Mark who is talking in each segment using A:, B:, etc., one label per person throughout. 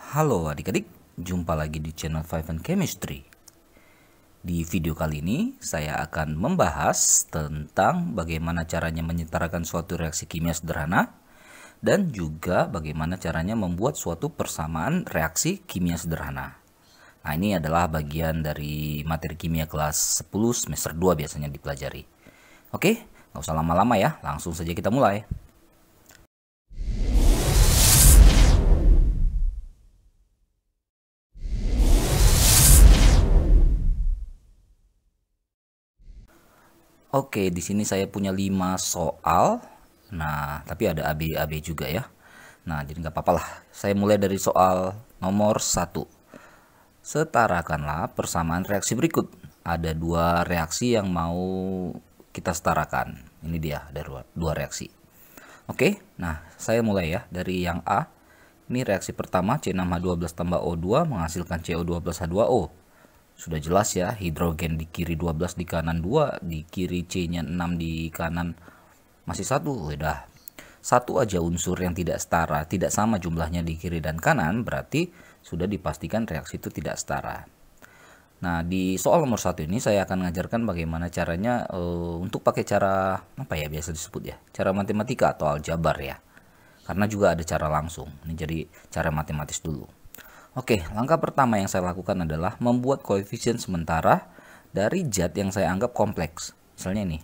A: Halo adik-adik, jumpa lagi di channel Five and Chemistry. Di video kali ini saya akan membahas tentang bagaimana caranya menyetarakan suatu reaksi kimia sederhana dan juga bagaimana caranya membuat suatu persamaan reaksi kimia sederhana. Nah, ini adalah bagian dari materi kimia kelas 10 semester 2 biasanya dipelajari. Oke, nggak usah lama-lama ya, langsung saja kita mulai. Oke, di sini saya punya 5 soal. Nah, tapi ada AB juga ya. Nah, jadi nggak apa-apa lah. Saya mulai dari soal nomor 1. Setarakanlah persamaan reaksi berikut. Ada 2 reaksi yang mau kita setarakan. Ini dia, ada 2 reaksi. Oke, nah saya mulai ya dari yang A. Ini reaksi pertama, C6H12 tambah O2 menghasilkan CO2+H2O. Sudah jelas ya, hidrogen di kiri 12, di kanan 2, di kiri C-nya 6, di kanan masih 1. Udah. Satu aja unsur yang tidak setara, tidak sama jumlahnya di kiri dan kanan, berarti sudah dipastikan reaksi itu tidak setara. Nah, di soal nomor 1 ini saya akan mengajarkan bagaimana caranya untuk pakai cara apa ya biasa disebut ya, cara matematika atau aljabar ya. Karena juga ada cara langsung. Ini jadi cara matematis dulu. Oke, langkah pertama yang saya lakukan adalah membuat koefisien sementara dari zat yang saya anggap kompleks. Misalnya ini,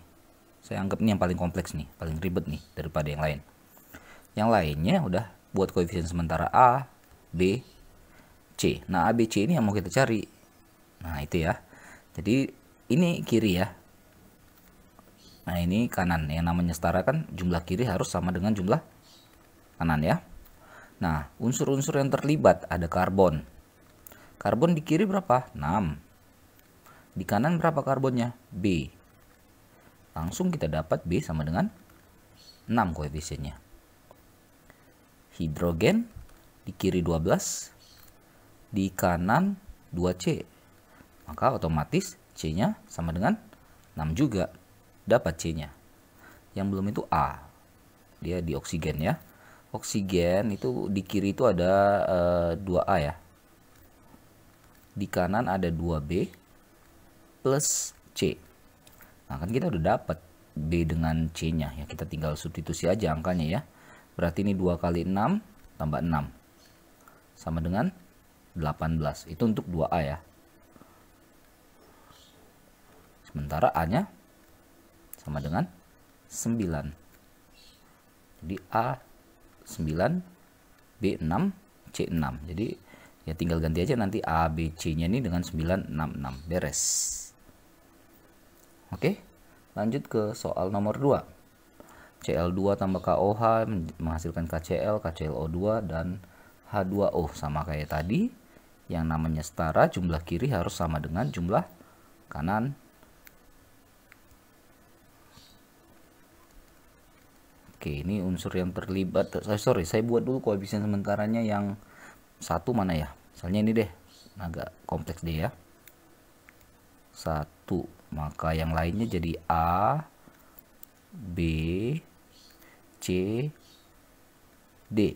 A: saya anggap ini yang paling kompleks nih, paling ribet nih daripada yang lain. Yang lainnya udah buat koefisien sementara A, B, C. Nah, A, B, C ini yang mau kita cari. Nah, itu ya. Jadi ini kiri ya. Nah, ini kanan. Yang namanya setara kan jumlah kiri harus sama dengan jumlah kanan ya. Nah, unsur-unsur yang terlibat ada karbon. Karbon di kiri berapa? 6. Di kanan berapa karbonnya? B. Langsung kita dapat B sama dengan 6 koefisiennya. Hidrogen di kiri 12, di kanan 2C. Maka otomatis C-nya sama dengan 6 juga. Dapat C-nya. Yang belum itu A. Dia di oksigen ya. Oksigen itu di kiri itu ada 2A ya. Di kanan ada 2B plus C. Nah, kan kita udah dapat B dengan C-nya ya. Kita tinggal substitusi aja angkanya ya. Berarti ini 2 kali 6 tambah 6 sama dengan 18. Itu untuk 2A ya. Sementara A-nya sama dengan 9. Jadi A 9, B 6, C 6. Jadi ya tinggal ganti aja nanti A, B, C-nya ini dengan 9, 6, 6. Beres. Oke, lanjut ke soal nomor 2. Cl2 tambah KOH menghasilkan KCl, KClO2, dan H2O. Sama kayak tadi, yang namanya setara, jumlah kiri harus sama dengan jumlah kanan. Oke, ini unsur yang terlibat. Saya buat dulu koefisien sementaranya yang satu mana ya? Misalnya ini deh, agak kompleks deh ya. 1, maka yang lainnya jadi A, B, C, D.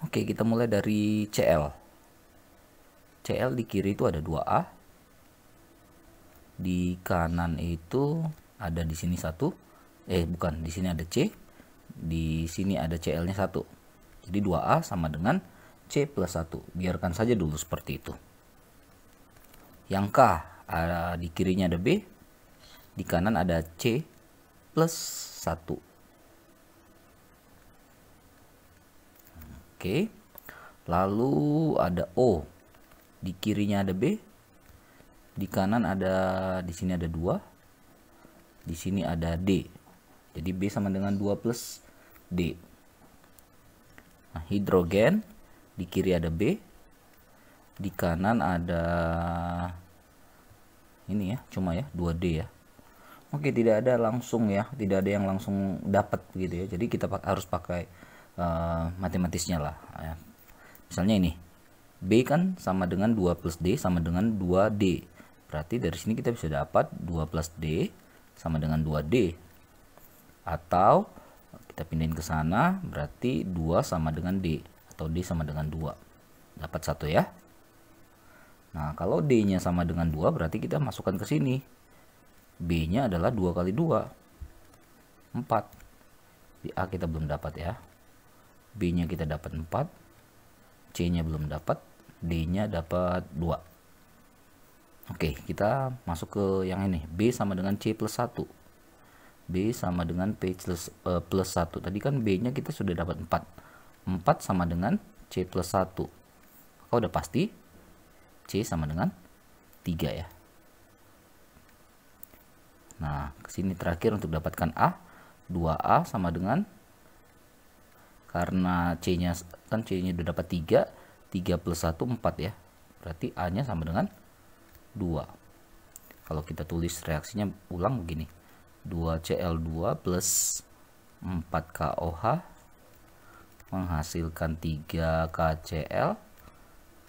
A: Oke, kita mulai dari Cl. Cl di kiri itu ada 2A. Di kanan itu ada di sini 1. Bukan, di sini ada C, di sini ada Cl-nya 1. Jadi 2A sama dengan C plus 1. Biarkan saja dulu seperti itu. Yang K, di kirinya ada B, di kanan ada C plus 1. Oke. Lalu ada O, di kirinya ada B, di kanan ada, di sini ada 2, di sini ada D. Jadi B sama dengan 2 plus D. Nah, hidrogen di kiri ada B, di kanan ada ini ya, cuma ya 2D ya. Oke, tidak ada langsung ya, tidak ada yang langsung dapat gitu ya. Jadi kita harus pakai matematisnya lah ya. Misalnya ini B kan sama dengan 2 plus D sama dengan 2D. Berarti dari sini kita bisa dapat 2 plus D sama dengan 2D. Atau kita pindahin ke sana, berarti 2 sama dengan D. atau D sama dengan 2. Dapat 1 ya. Nah, kalau D-nya sama dengan 2 berarti kita masukkan ke sini. B-nya adalah 2 kali 2. 4. Di A kita belum dapat ya. B-nya kita dapat 4. C-nya belum dapat. D-nya dapat 2. Oke, kita masuk ke yang ini. B sama dengan C plus 1. B sama dengan P plus 1. Tadi kan B-nya kita sudah dapat 4. 4 sama dengan C plus 1. Maka udah pasti C sama dengan 3 ya. Nah, kesini terakhir untuk dapatkan A. 2A sama dengan, karena C-nya kan C-nya udah dapat 3. 3 plus 1 4 ya. Berarti A-nya sama dengan 2. Kalau kita tulis reaksinya ulang begini. 2Cl2 plus 4KOH menghasilkan 3KCl.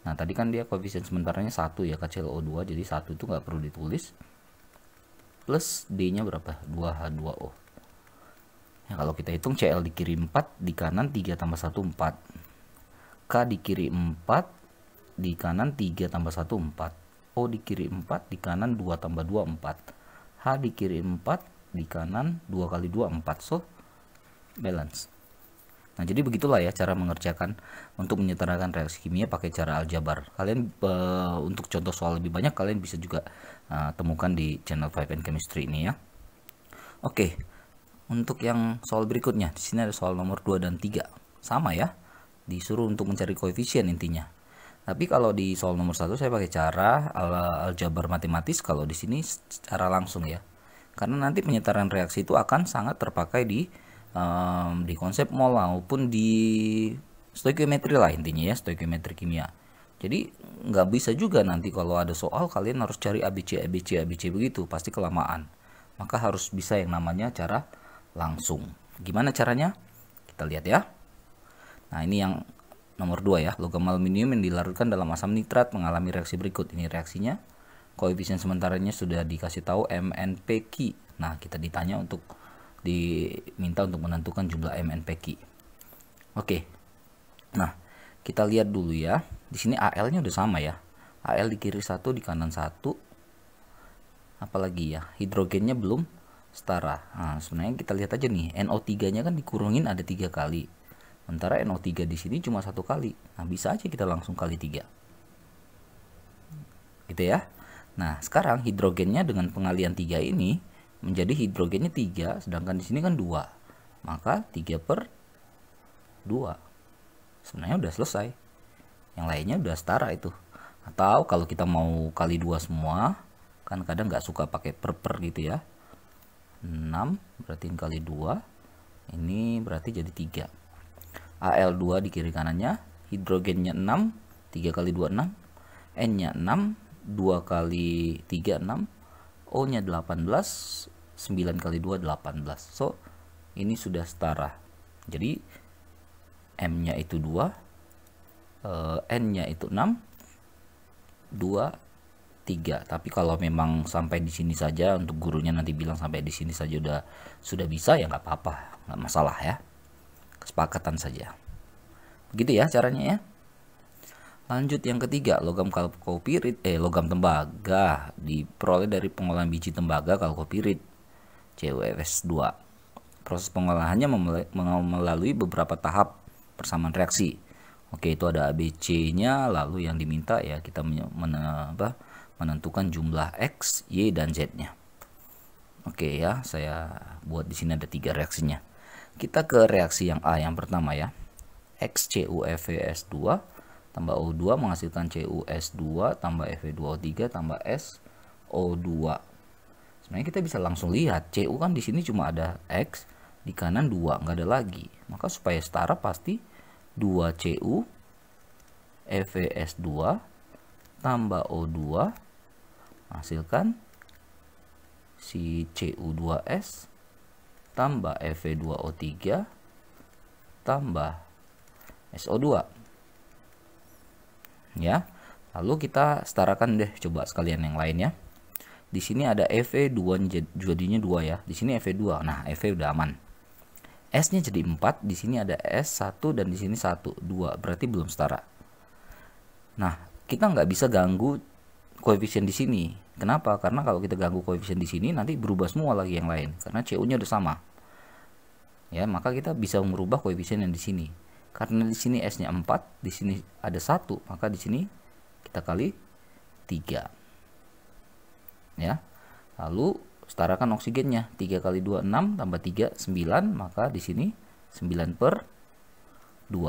A: Nah, tadi kan dia koefisien sementaranya 1 ya, KClO2, jadi 1 itu nggak perlu ditulis. Plus D-nya berapa? 2H2O. Ya, kalau kita hitung Cl di kiri 4, di kanan 3 tambah 1 4. K di kiri 4, di kanan 3 tambah 1 4. O di kiri 4, di kanan 2 tambah 2 4. H di kiri 4, di kanan 2 kali 2 4. So, balance. Nah, jadi begitulah ya cara mengerjakan untuk menyetarakan reaksi kimia pakai cara aljabar. Kalian untuk contoh soal lebih banyak kalian bisa juga temukan di channel 5N Chemistry ini ya. Oke. Untuk yang soal berikutnya, di sini ada soal nomor 2 dan 3. Sama ya. Disuruh untuk mencari koefisien intinya. Tapi kalau di soal nomor 1 saya pakai cara aljabar matematis, kalau di sini secara langsung ya. Karena nanti penyetaraan reaksi itu akan sangat terpakai di konsep mol maupun di stoikiometri lah intinya ya, stoikiometri kimia. Jadi nggak bisa juga nanti kalau ada soal kalian harus cari ABC begitu, pasti kelamaan. Maka harus bisa yang namanya cara langsung. Gimana caranya? Kita lihat ya. Nah, ini yang nomor 2 ya, logam aluminium yang dilarutkan dalam asam nitrat mengalami reaksi berikut. Ini reaksinya. Koefisien sementaranya sudah dikasih tahu MnPq. Nah, kita diminta untuk menentukan jumlah MnPq. Oke. Nah, kita lihat dulu ya. Di sini Al-nya udah sama ya. Al di kiri 1, di kanan 1. Apalagi ya? Hidrogennya belum setara. Nah, sebenarnya kita lihat aja nih, NO3-nya kan dikurungin ada 3 kali. Sementara NO3 di sini cuma 1 kali. Nah, bisa aja kita langsung kali 3. Gitu ya. Nah, sekarang hidrogennya dengan pengalian 3 ini menjadi hidrogennya 3, sedangkan di sini kan 2. Maka 3 per 2. Sebenarnya udah selesai. Yang lainnya udah setara itu. Atau kalau kita mau kali 2 semua, kan kadang nggak suka pakai per gitu ya. 6 berarti kali 2. Ini berarti jadi 3. Al2 di kiri kanannya, hidrogennya 6, 3 kali 2 6, N-nya 6, 2 kali 3 6, O-nya 18, 9 kali 2 18. So, ini sudah setara. Jadi M-nya itu 2, N-nya itu 6, 2 3. Tapi kalau memang sampai di sini saja, untuk gurunya nanti bilang sampai di sini saja sudah bisa, ya nggak apa-apa, nggak masalah ya. Kesepakatan saja. Begitu ya caranya ya. Lanjut yang ketiga, logam kalkopirit, logam tembaga diperoleh dari pengolahan biji tembaga kalkopirit CuFs2. Proses pengolahannya melalui beberapa tahap persamaan reaksi. Oke, itu ada ABC-nya, lalu yang diminta ya kita menentukan jumlah X, Y, dan Z-nya. Oke ya, saya buat di sini ada 3 reaksinya. Kita ke reaksi yang A yang pertama ya. XCuFeS2 tambah O2 menghasilkan CuS2 tambah Fe2O3 tambah SO2. Sebenarnya kita bisa langsung lihat Cu kan di sini cuma ada X, di kanan 2, nggak ada lagi. Maka supaya setara pasti 2Cu FeS2 tambah O2 menghasilkan si Cu2S tambah Fe2O3 tambah SO2 ya. Lalu kita setarakan deh coba sekalian yang lain ya. Di sini ada Fe2 jadinya 2 ya. Di sini Fe2. Nah, Fe udah aman. S-nya jadi 4, di sini ada S1 dan di sini 1, 2, berarti belum setara. Nah, kita nggak bisa ganggu koefisien di sini. Kenapa? Karena kalau kita ganggu koefisien di sini nanti berubah semua lagi yang lain karena CU-nya udah sama. Ya, maka kita bisa merubah koefisien yang di sini. Karena di sini S-nya 4, di sini ada 1, maka di sini kita kali 3. Ya. Lalu setarakan oksigennya. 3 kali 2 6 tambah 3 9, maka di sini 9/2.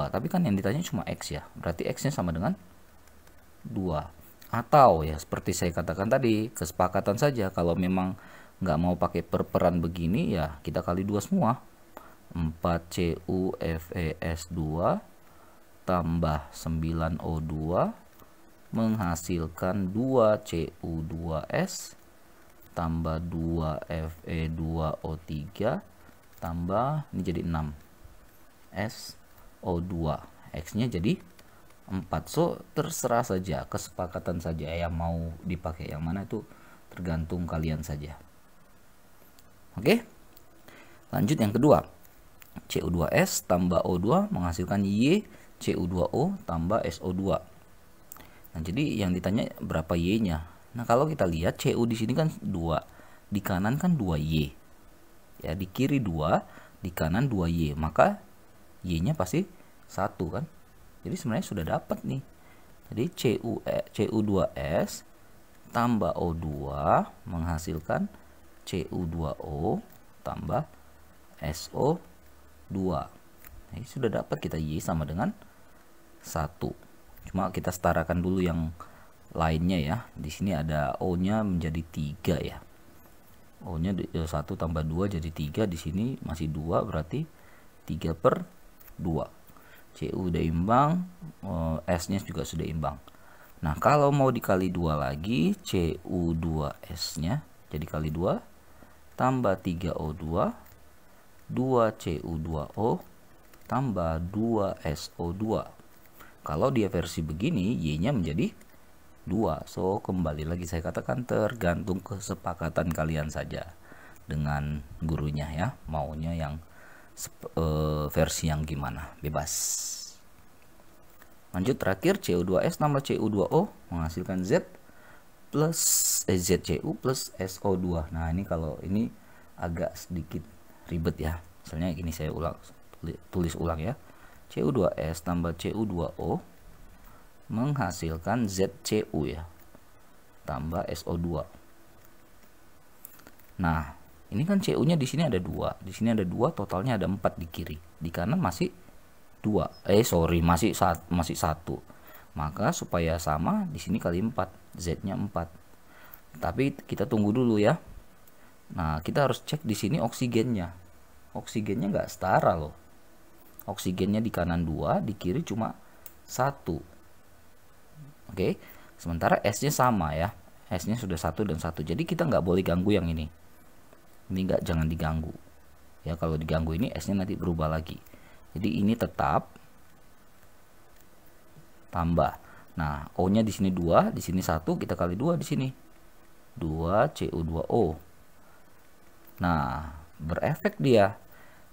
A: Tapi kan yang ditanya cuma X ya. Berarti X-nya sama dengan 2. Atau ya seperti saya katakan tadi, kesepakatan saja. Kalau memang nggak mau pakai perperan begini ya kita kali 2 semua. 4CuFeS2 tambah 9O2 menghasilkan 2Cu2S tambah 2Fe2O3 tambah ini jadi 6 SO2. X-nya jadi 4. So terserah saja, kesepakatan saja yang mau dipakai yang mana itu tergantung kalian saja. Oke, lanjut yang kedua. Cu2S tambah O2 menghasilkan YCU2O tambah SO2. Nah, jadi yang ditanya berapa Y-nya. Nah, kalau kita lihat Cu di sini kan 2, di kanan kan 2Y. Ya, di kiri 2, di kanan 2Y. Maka Y-nya pasti 1 kan. Jadi sebenarnya sudah dapat nih. Jadi Cu2S tambah O2 menghasilkan Cu2O tambah SO2. Nah, ini sudah dapat kita Y sama dengan 1. Cuma kita setarakan dulu yang lainnya ya. Di sini ada O-nya menjadi 3 ya. O-nya 1 tambah 2 jadi 3. Di sini masih 2, berarti 3/2. Cu udah imbang, S-nya juga sudah imbang. Nah, kalau mau dikali 2 lagi, Cu2S-nya jadi kali 2 tambah 3O2 2Cu2O tambah 2SO2. Kalau dia versi begini, Y-nya menjadi 2. So, kembali lagi saya katakan tergantung kesepakatan kalian saja dengan gurunya ya. Maunya yang versi yang gimana, bebas. Lanjut terakhir, Cu2S tambah Cu2O menghasilkan Z plus ZCU plus SO2. Nah, ini kalau ini agak sedikit ribet ya. Misalnya gini, saya tulis ulang ya. Cu2S tambah Cu2O menghasilkan ZCU ya tambah SO2. Nah, ini kan Cu-nya di sini ada 2. Di sini ada 2, totalnya ada 4 di kiri. Di kanan masih 2. Masih 1. Maka supaya sama di sini kali 4, Z-nya 4. Tapi kita tunggu dulu ya. Nah, kita harus cek di sini oksigennya. Oksigennya nggak setara loh. Oksigennya di kanan 2, di kiri cuma 1. Oke, sementara S-nya sama ya. S-nya sudah 1 dan 1. Jadi kita nggak boleh ganggu yang ini. Ini jangan diganggu. Ya, kalau diganggu ini S-nya nanti berubah lagi. Jadi ini tetap tambah. Nah, O-nya di sini 2, di sini 1, kita kali 2 di sini. 2Cu2O. Nah, berefek dia.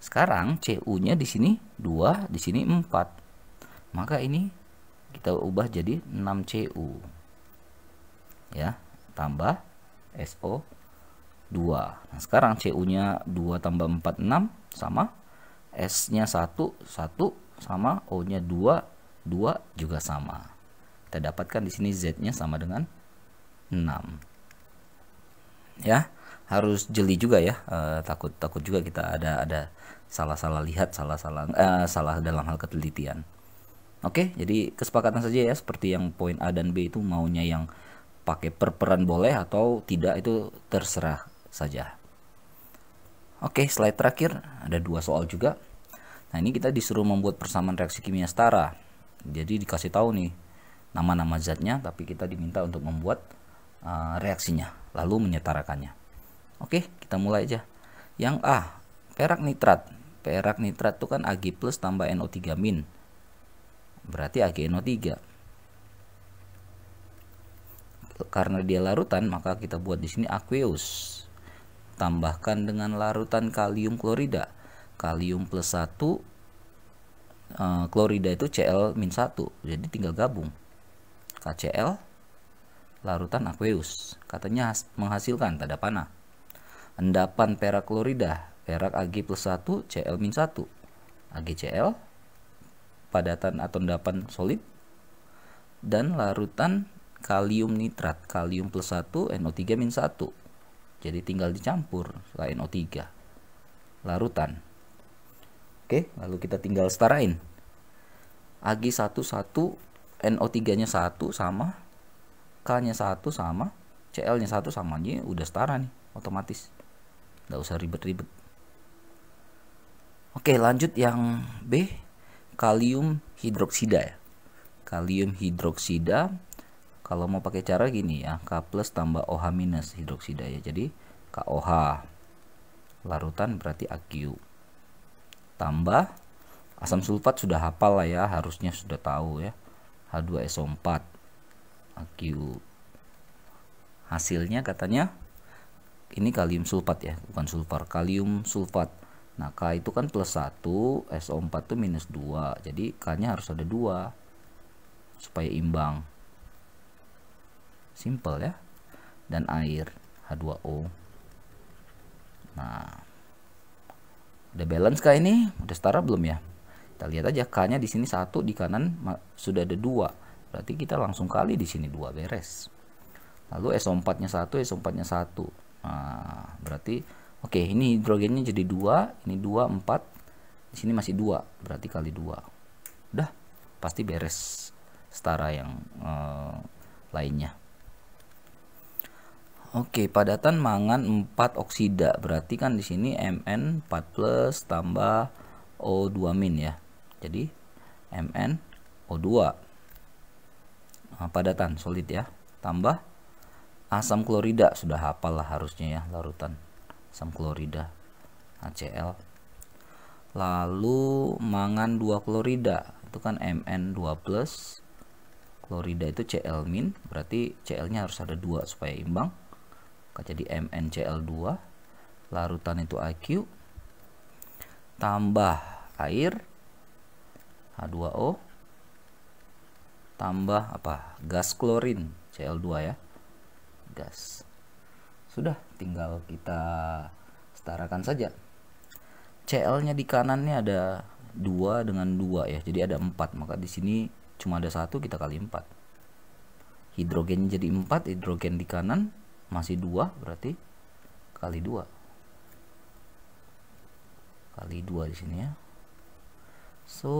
A: Sekarang Cu-nya di sini 2, di sini 4. Maka ini kita ubah jadi 6Cu. Ya, tambah SO2. Nah, sekarang Cu-nya 2 tambah 4 6 sama S-nya 1 1 sama O-nya 2 2 juga sama. Kita dapatkan di sini Z-nya sama dengan 6. Ya, harus jeli juga ya. Takut juga kita ada salah lihat, salah dalam hal ketelitian. Oke, jadi kesepakatan saja ya, seperti yang poin A dan B itu maunya yang pakai perperan boleh atau tidak, itu terserah saja. Oke, slide terakhir ada 2 soal juga. Nah, ini kita disuruh membuat persamaan reaksi kimia setara. Jadi dikasih tahu nih nama-nama zatnya, tapi kita diminta untuk membuat reaksinya lalu menyetarakannya. Oke, kita mulai aja. Yang A, perak nitrat. Perak nitrat itu kan Ag plus tambah NO3 min. Berarti AgNO3. Karena dia larutan, maka kita buat di sini aqueous. Tambahkan dengan larutan kalium klorida. kalium plus 1, klorida itu Cl-1, jadi tinggal gabung. KCl larutan aqueous, katanya menghasilkan tanda panah. Endapan perak klorida, perak Ag plus 1 Cl-1, AgCl, padatan atau endapan solid, dan larutan kalium nitrat, kalium plus 1 NO3-1, jadi tinggal dicampur setelah NO3 larutan. Oke, lalu kita tinggal setarain. Ag11 NO3 nya 1 sama, K nya 1 sama, Cl nya 1 sama, ini udah setara nih otomatis, nggak usah ribet-ribet. Oke, lanjut yang B, kalium hidroksida ya. Kalium hidroksida, kalau mau pakai cara gini ya, K plus tambah OH minus hidroksida ya, jadi KOH larutan berarti Aq tambah asam sulfat, sudah hafal lah ya, harusnya sudah tahu ya, H2SO4 Aq. Hasilnya katanya ini kalium sulfat ya, bukan sulfur, kalium sulfat. Nah, K itu kan plus 1, SO4 itu minus 2, jadi K nya harus ada 2 supaya imbang. Simple ya. Dan air H2O. Nah, udah balance kah ini? Udah setara belum ya? Kita lihat aja, K nya di sini 1, di kanan sudah ada 2. Berarti kita langsung kali di sini 2, beres. Lalu SO4 nya 1, SO4 nya 1. Nah, berarti oke, ini hidrogennya jadi 2, ini 2, 4. Di sini masih 2, berarti kali 2. Udah, pasti beres. Setara yang lainnya. Oke, padatan mangan 4 oksida, berarti kan di sini Mn 4 plus tambah O2 min ya. Jadi Mn O2. Nah, padatan solid ya. Tambah asam klorida, sudah hafal lah harusnya ya, larutan asam klorida HCl. Lalu mangan 2 klorida, itu kan Mn 2 plus, klorida itu Cl min, berarti Cl nya harus ada 2 supaya imbang. Jadi MnCl2, larutan itu Aq, tambah air H2O, tambah apa, gas klorin Cl2 ya, gas. Sudah, tinggal kita setarakan saja. Cl nya di kanannya ada 2 dengan 2 ya, jadi ada 4, maka di sini cuma ada 1, kita kali 4. Hidrogen jadi 4, hidrogen di kanan masih 2, berarti kali 2. Kali 2 di sini ya. So,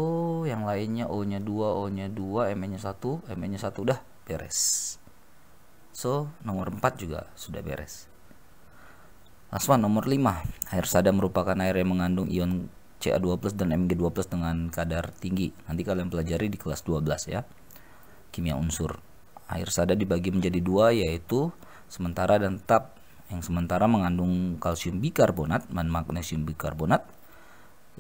A: yang lainnya O nya 2, O nya 2, Mn nya 1, Mn nya 1, udah beres. So, nomor 4 juga sudah beres. Last one, nomor 5. Air sada merupakan air yang mengandung ion Ca2+ dan Mg2+ dengan kadar tinggi. Nanti kalian pelajari di kelas 12 ya. Kimia unsur. Air sada dibagi menjadi 2, yaitu sementara dan tetap. Yang sementara mengandung kalsium bikarbonat dan magnesium bikarbonat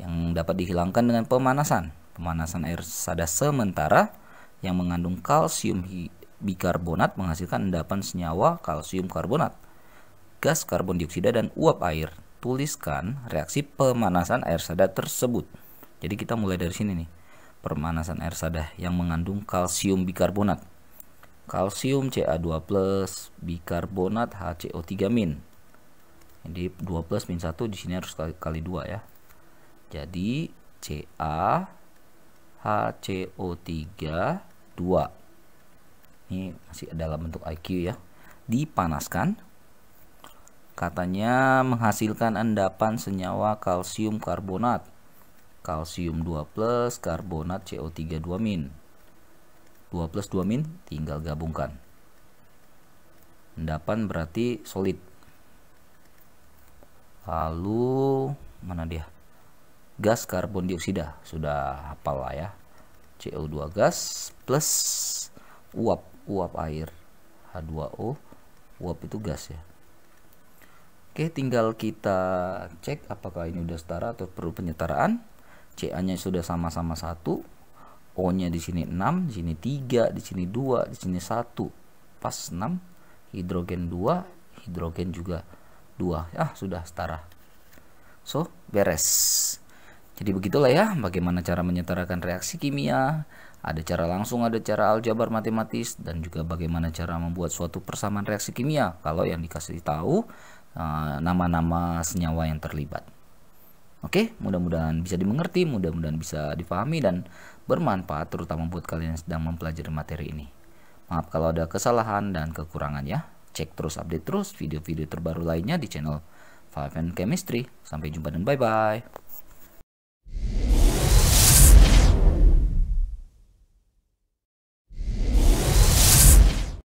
A: yang dapat dihilangkan dengan pemanasan. Pemanasan air sada sementara yang mengandung kalsium bikarbonat menghasilkan endapan senyawa kalsium karbonat, gas karbon dioksida, dan uap air. Tuliskan reaksi pemanasan air sada tersebut. Jadi kita mulai dari sini nih. Pemanasan air sada yang mengandung kalsium bikarbonat. Kalsium Ca2+, bikarbonat HCO3-. Jadi 2+ min 1 di sini harus kali 2 ya. Jadi Ca HCO3 2. Ini masih dalam bentuk Aq ya. Dipanaskan. Katanya menghasilkan endapan senyawa kalsium karbonat. Kalsium 2+, karbonat CO3 2-. 2 plus 2 min, tinggal gabungkan. Endapan berarti solid. Lalu mana dia? Gas karbon dioksida, sudah hafal lah ya. CO2 gas plus uap air H2O. Uap itu gas ya. Oke, tinggal kita cek apakah ini udah setara atau perlu penyetaraan. Ca-nya sudah sama-sama 1. O-nya di sini 6, di sini 3, di sini 2, di sini 1. Pas 6. Hidrogen 2, hidrogen juga 2. Sudah setara. So, beres. Jadi begitulah ya bagaimana cara menyetarakan reaksi kimia. Ada cara langsung, ada cara aljabar matematis, dan juga bagaimana cara membuat suatu persamaan reaksi kimia kalau yang dikasih tahu nama-nama senyawa yang terlibat. Oke, mudah-mudahan bisa dimengerti, mudah-mudahan bisa dipahami dan bermanfaat terutama buat kalian yang sedang mempelajari materi ini. Maaf kalau ada kesalahan dan kekurangan ya. Cek terus, update terus video-video terbaru lainnya di channel 5N Chemistry. Sampai jumpa dan bye-bye.